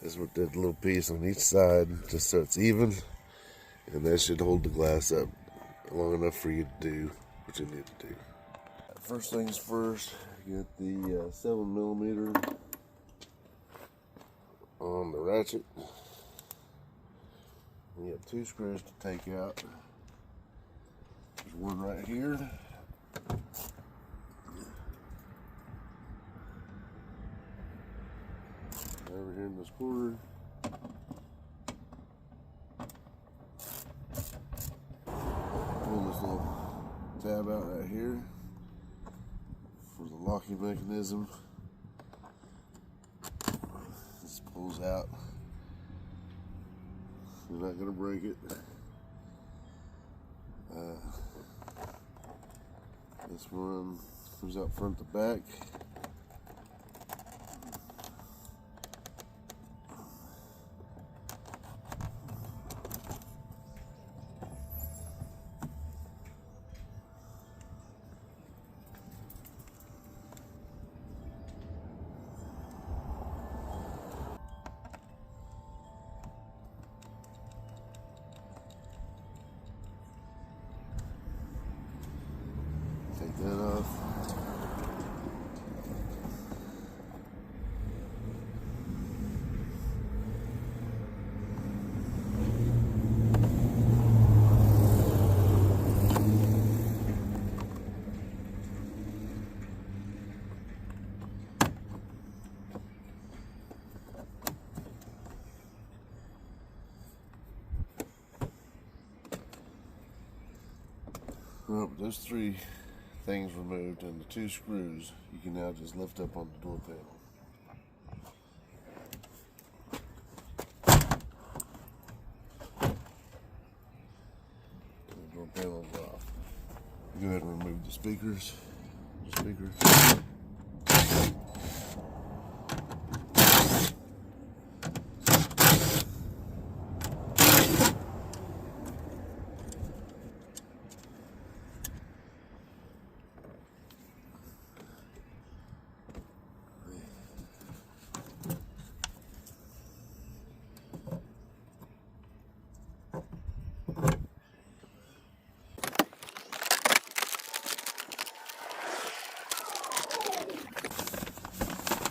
is with that little piece on each side, just so it's even, and that should hold the glass up long enough for you to do what you need to do. First things first, get the 7mm on the ratchet. You have 2 screws to take out. There's one right here. Over here in this corner. Pull this little tab out right here for the locking mechanism. This pulls out. You're not going to break it. This one comes out front to back. Take that off. Well, with those 3 things removed and the 2 screws, you can now just lift up on the door panel. The door panel is off. Go ahead and remove the speakers.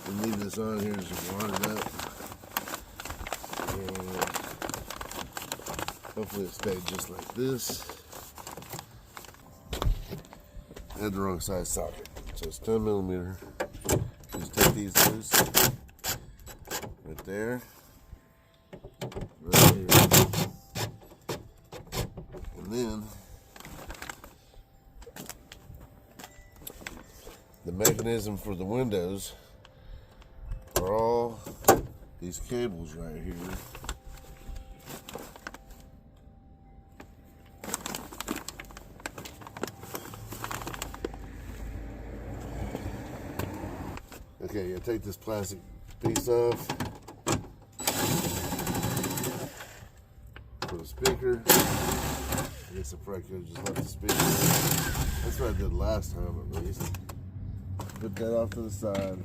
And leave this on here as you line it up. And hopefully it stayed just like this. I had the wrong size socket. So it's 10mm. Just take these loose. Right there. Right here. And then the mechanism for the windows are all these cables right here. Okay, you take this plastic piece off for the speaker. I guess I probably could have just left the speaker. That's what I did last time at least. Put that off to the side.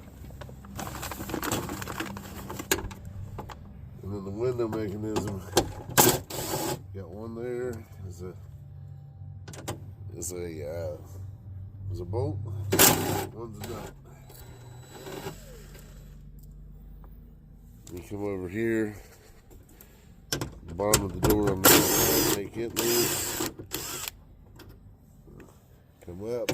And then the window mechanism, got one there, is a bolt, one's a nut. You come over here, the bottom of the door on the side, take it loose, come up.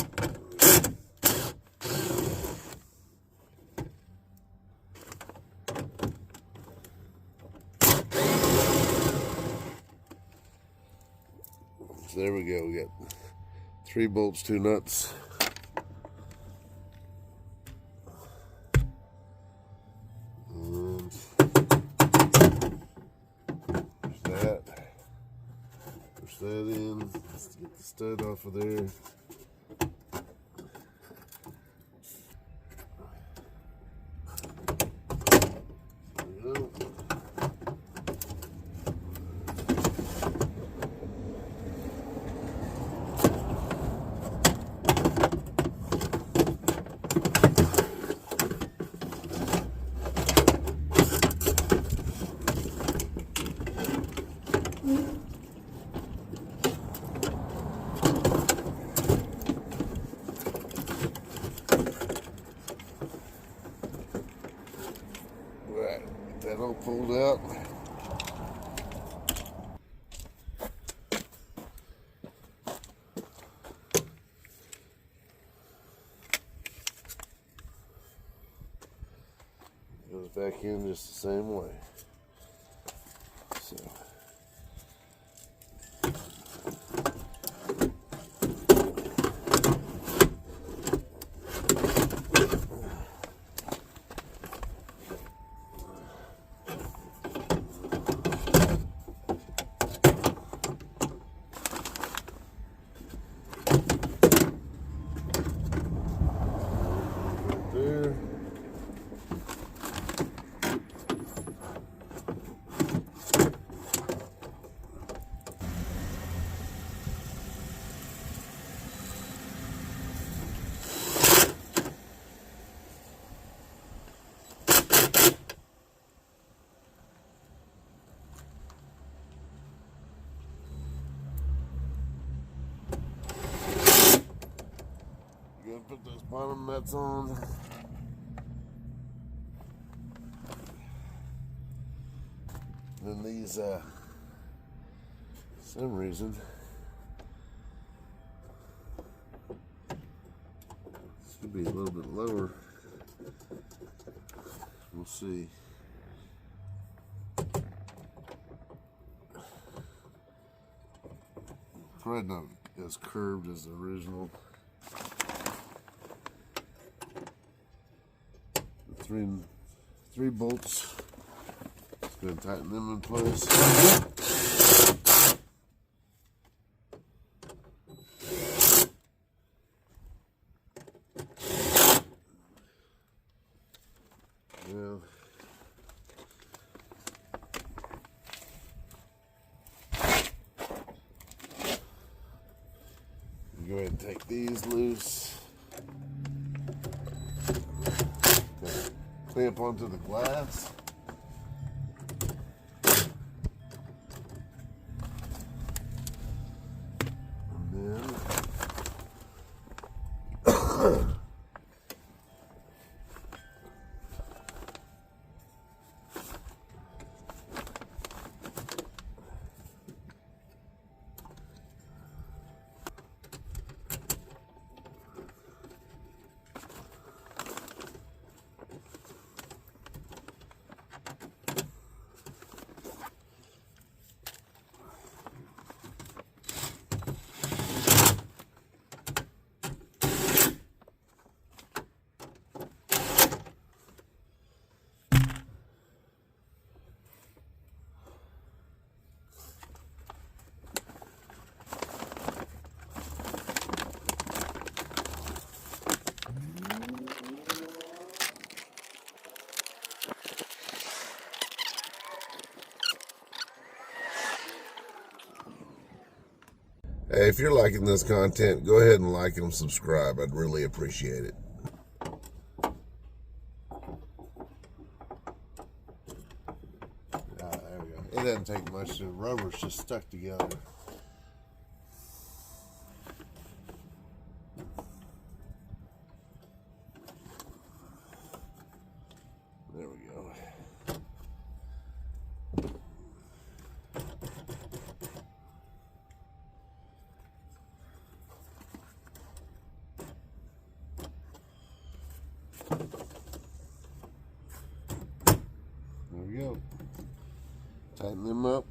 So there we go, we got 3 bolts, 2 nuts. And there's that. Push that in. Let's get the stud off of there. There we go. Get that all pulled out. Goes back in just the same way. So. There. Gotta put those bottom nuts on. Then these, for some reason, this could be a little bit lower. We'll see. Probably not as curved as the original. Three bolts. Just gonna tighten them in place. Now, go ahead and take these loose. Clamp onto the glass. And then hey, if you're liking this content, go ahead and like and subscribe. I'd really appreciate it. There we go. It doesn't take much. The rubber's just stuck together. There we go. There we go. Tighten them up.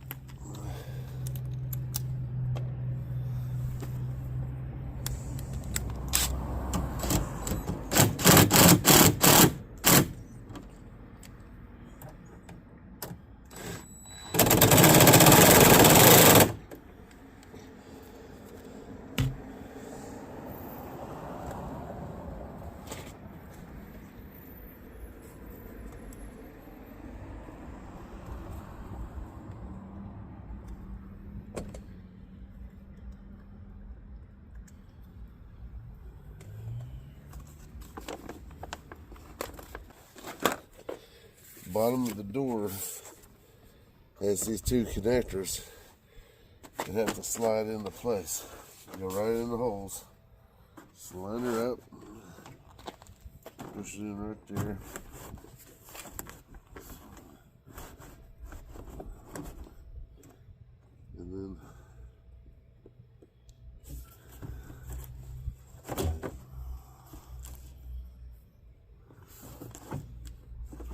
Bottom of the door has these two connectors that have to slide into place. Go right in the holes. Slide her up. Push it in right there.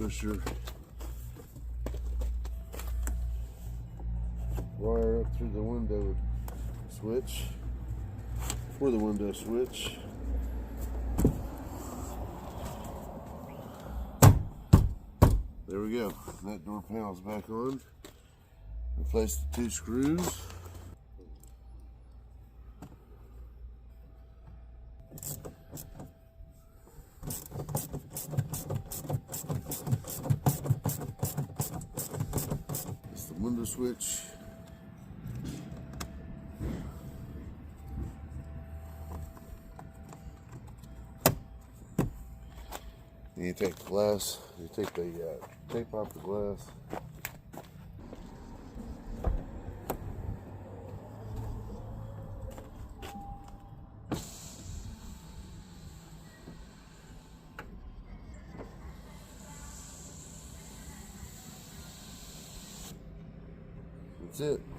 push your wire up through the window switch, for the window switch. There we go. That door panel's back on. Replace the 2 screws. It's the window switch. You take the glass, you take the tape off the glass. That's it.